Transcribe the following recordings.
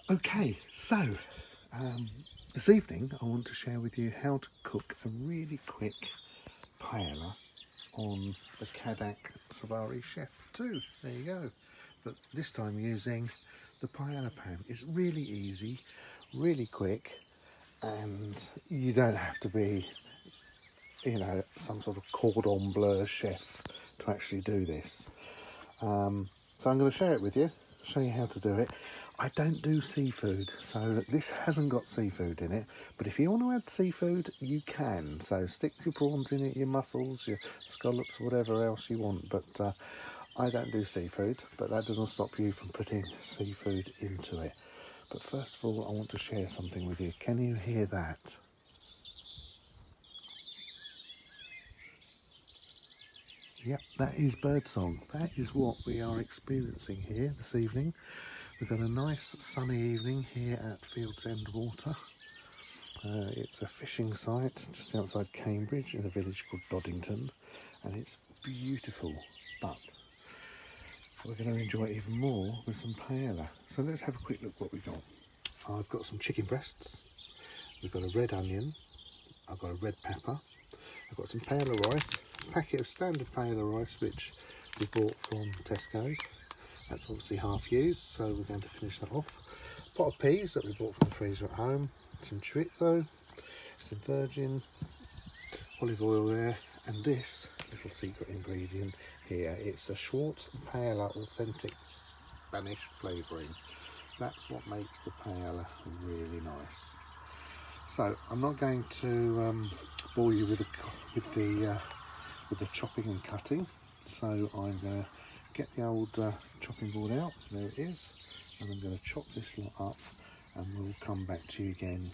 Okay, so this evening I want to share with you how to cook a really quick paella on the Cadac Safari Chef 2. There you go. But this time using the paella pan. It's really easy, really quick, and you don't have to be, some sort of cordon bleu chef to actually do this. So I'm going to share it with you, show you how to do it. I don't do seafood, so this hasn't got seafood in it, but if you want to add seafood, you can. So stick your prawns in it, your mussels, your scallops, whatever else you want, but I don't do seafood, but that doesn't stop you from putting seafood into it. But first of all, I want to share something with you. Can you hear that? Yep, that is birdsong. That is what we are experiencing here this evening. We've got a nice sunny evening here at Fields End Water. It's a fishing site just outside Cambridge in a village called Doddington, and it's beautiful, but we're going to enjoy it even more with some paella. So let's have a quick look what we've got. I've got some chicken breasts, we've got a red onion, I've got a red pepper, I've got some paella rice, a packet of standard paella rice which we bought from Tesco's. That's obviously half used, so we're going to finish that off. Pot of peas that we bought from the freezer at home, some chorizo, some virgin olive oil there, and this little secret ingredient here. It's a Schwartz Paella authentic Spanish flavouring. That's what makes the paella really nice. So I'm not going to bore you with the chopping and cutting. So I'm going to get the old chopping board out. There it is, and I'm going to chop this lot up, and we'll come back to you again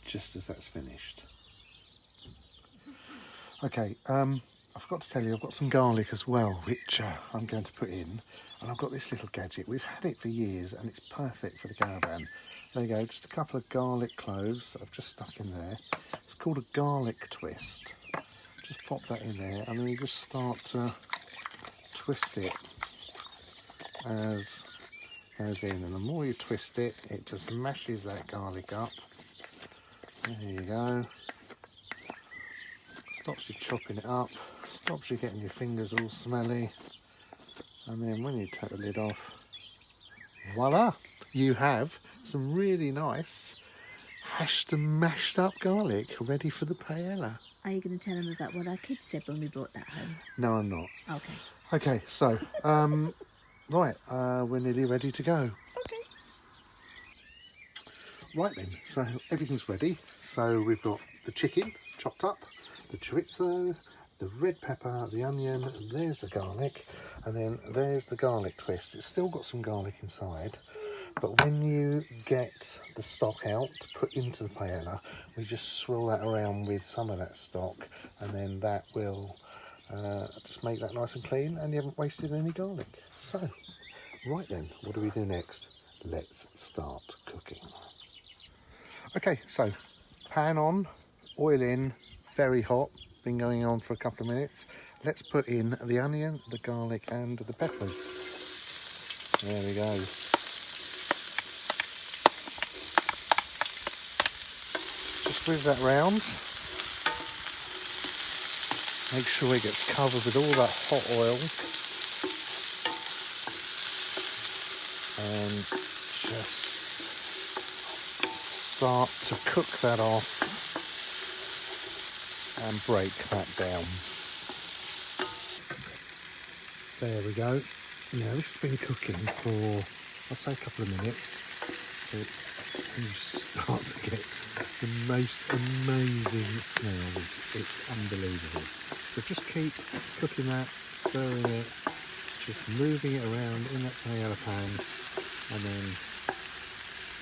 just as that's finished. Okay, I forgot to tell you I've got some garlic as well, which I'm going to put in, and I've got this little gadget. We've had it for years and it's perfect for the caravan. There you go, just a couple of garlic cloves that I've just stuck in there. It's called a garlic twist. Just pop that in there, and then you just start to twist it as goes in, and the more you twist it, it just mashes that garlic up. There you go. Stops you chopping it up, stops you getting your fingers all smelly, and then when you take the lid off, voila, you have some really nice hashed and mashed up garlic ready for the paella. Are you going to tell them about what our kids said when we brought that home? No, I'm not. Okay. Okay, so right, we're nearly ready to go. Okay. Right then, so everything's ready. So we've got the chicken chopped up, the chorizo, the red pepper, the onion, and there's the garlic, and then there's the garlic twist. It's still got some garlic inside, but when you get the stock out to put into the paella, we just swirl that around with some of that stock, and then that will just make that nice and clean, and you haven't wasted any garlic. So, right then, what do we do next? Let's start cooking. Okay, so pan on, oil in, very hot, been going on for a couple of minutes. Let's put in the onion, the garlic and the peppers. There we go. Just whiz that round. Make sure it gets covered with all that hot oil. And just start to cook that off and break that down. There we go. Now this has been cooking for, I'd say, a couple of minutes. So you start to get the most amazing smell. It's unbelievable. So just keep cooking that, stirring it, just moving it around in that paella pan, and then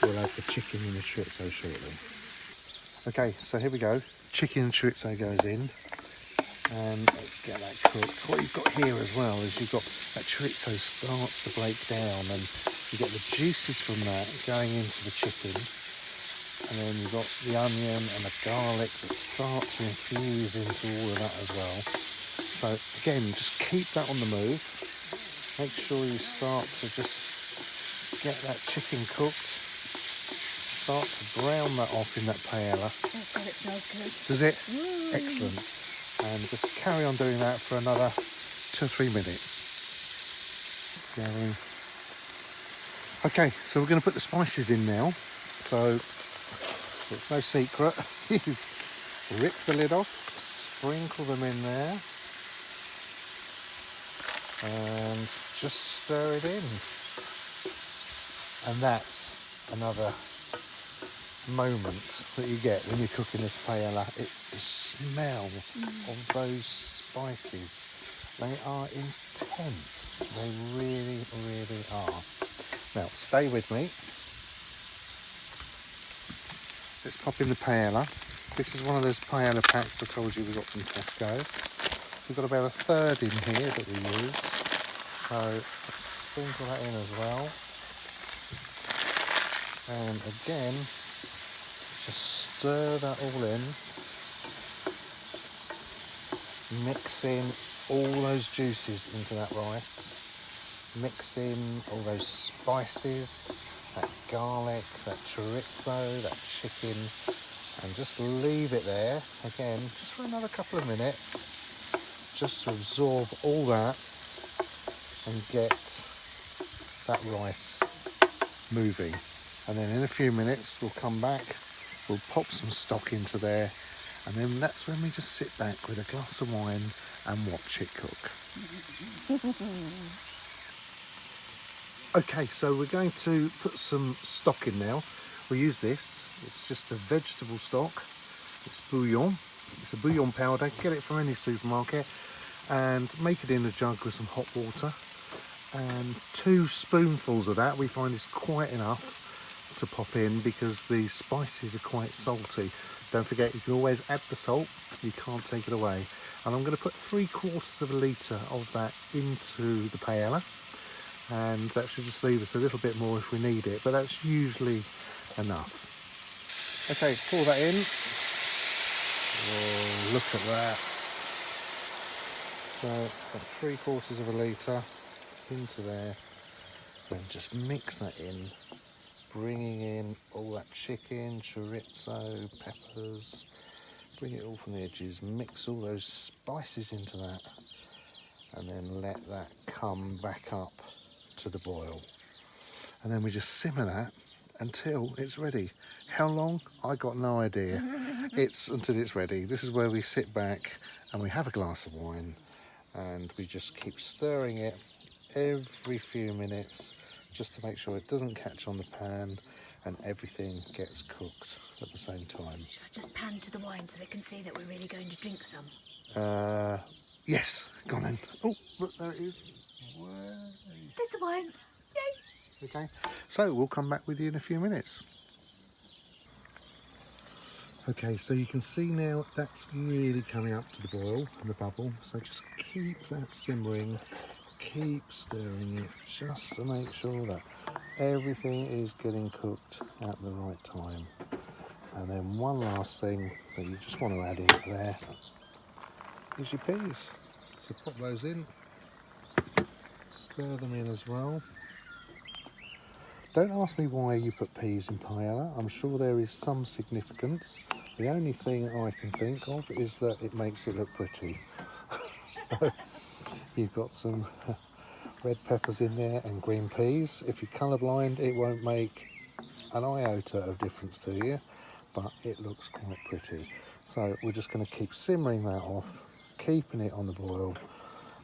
we'll add the chicken and the chorizo shortly. Okay, so here we go. Chicken and chorizo goes in, and let's get that cooked. What you've got here as well is you've got that chorizo starts to break down, and you get the juices from that going into the chicken, and then you've got the onion and the garlic that start to infuse into all of that as well. So again, just keep that on the move. Make sure you start to just get that chicken cooked, start to brown that off in that paella. Oh God, it smells good. Does it? Mm. Excellent. And just carry on doing that for another 2 or 3 minutes. Going. Okay, so we're going to put the spices in now. So it's no secret. You rip the lid off, sprinkle them in there, and just stir it in. And that's another moment that you get when you're cooking this paella. It's the smell of those spices. They are intense. They really, really are. Now, stay with me. Let's pop in the paella. This is one of those paella packs I told you we got from Tesco's. We've got about a third in here that we use. So let's sprinkle that in as well. And again, just stir that all in. Mix in all those juices into that rice. Mix in all those spices, that garlic, that chorizo, that chicken, and just leave it there, again, just for another couple of minutes, just to absorb all that and get that rice moving. And then in a few minutes we'll come back, we'll pop some stock into there, and then that's when we just sit back with a glass of wine and watch it cook. Okay, so we're going to put some stock in now. We'll use this. It's just a vegetable stock. It's bouillon. It's a bouillon powder. Get it from any supermarket and make it in a jug with some hot water. And 2 spoonfuls of that we find is quite enough to pop in because the spices are quite salty. Don't forget, you can always add the salt. You can't take it away. And I'm going to put 3/4 litre of that into the paella. And that should just leave us a little bit more if we need it, but that's usually enough. Okay, pour that in. Oh, look at that. So, about 3/4 litre into there. Then just mix that in, bringing in all that chicken, chorizo, peppers. Bring it all from the edges, mix all those spices into that, and then let that come back up to the boil. And then we just simmer that until it's ready. How long? I got no idea. It's until it's ready. This is where we sit back and we have a glass of wine and we just keep stirring it every few minutes just to make sure it doesn't catch on the pan and everything gets cooked at the same time. Should I just pan to the wine so they can see that we're really going to drink some? Yes, go on then. Oh, look, there it is. There's the wine. Yay! Okay, so we'll come back with you in a few minutes. Okay, so you can see now that's really coming up to the boil and the bubble. So just keep that simmering, keep stirring it just to make sure that everything is getting cooked at the right time. And then one last thing that you just want to add into there is your peas. So pop those in, stir them in as well. Don't ask me why you put peas in paella. I'm sure there is some significance. The only thing I can think of is that it makes it look pretty. So you've got some red peppers in there and green peas. If you're colourblind, it won't make an iota of difference to you, but it looks quite pretty. So we're just going to keep simmering that off, keeping it on the boil,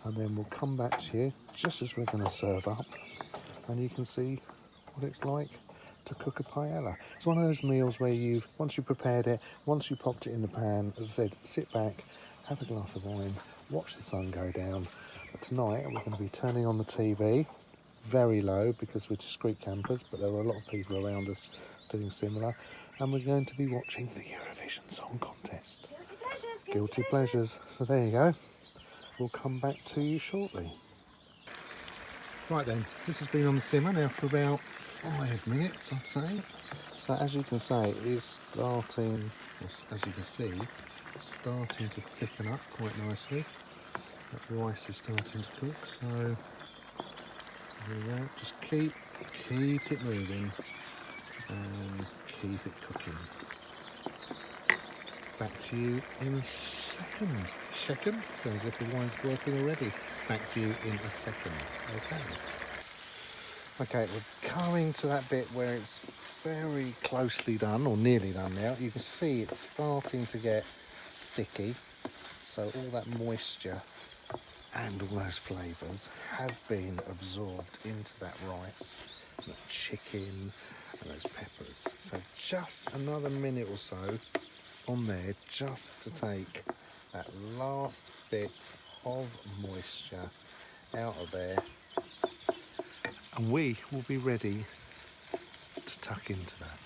and then we'll come back to you just as we're going to serve up, and you can see what it's like to cook a paella. It's one of those meals where once you've prepared it, once you popped it in the pan, as I said, sit back, have a glass of wine, watch the sun go down. But tonight we're going to be turning on the TV very low because we're discreet campers, but there are a lot of people around us doing similar, and we're going to be watching the Eurovision Song Contest. Guilty pleasures. Guilty pleasures. So there you go. We'll come back to you shortly. Right then, this has been on the simmer now for about 5 minutes, I'd say. So as you can say, it is starting, as you can see, it's starting to thicken up quite nicely. That rice is starting to cook, so there we go. Just keep it moving and keep it cooking. Back to you in a second. Second? Sounds like the wine's working already. Back to you in a second. Okay. Okay, we're coming to that bit where it's very closely done, or nearly done now. You can see it's starting to get sticky. So all that moisture and all those flavours have been absorbed into that rice, and that chicken and those peppers. So just another minute or so on there, just to take that last bit of moisture out of there, and we will be ready to tuck into that.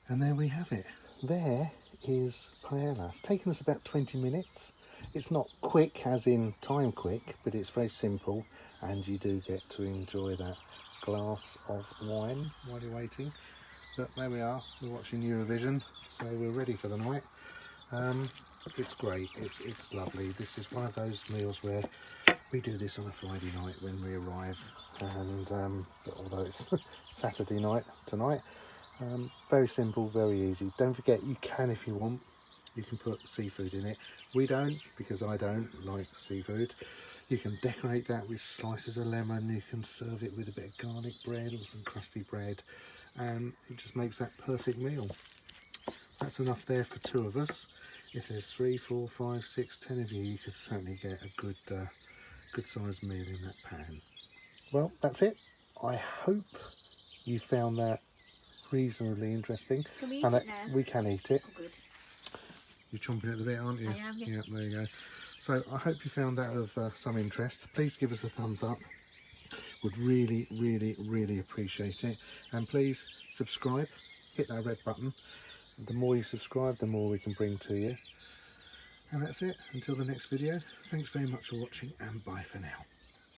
And there we have it. There is paella. It's taken us about 20 minutes. It's not quick as in time quick, but it's very simple, and you do get to enjoy that glass of wine while you're waiting. But there we are, we're watching Eurovision, so we're ready for the night. It's great, it's lovely. This is one of those meals where we do this on a Friday night when we arrive, and although it's Saturday night tonight, very simple, very easy. Don't forget, you can, if you want, you can put seafood in it. We don't, because I don't like seafood. You can decorate that with slices of lemon. You can serve it with a bit of garlic bread or some crusty bread, and it just makes that perfect meal. That's enough there for two of us. If there's 3, 4, 5, 6, 10 of you, you could certainly get a good sized meal in that pan. Well, that's it. I hope you found that reasonably interesting. Can we eat and it now? We can eat it. Oh, good. You're chomping at the bit, aren't you? I am, yeah. Yeah, there you go. So I hope you found that of some interest. Please give us a thumbs up. Would really, really, really appreciate it. And please subscribe. Hit that red button. The more you subscribe, the more we can bring to you. And that's it. Until the next video. Thanks very much for watching, and bye for now.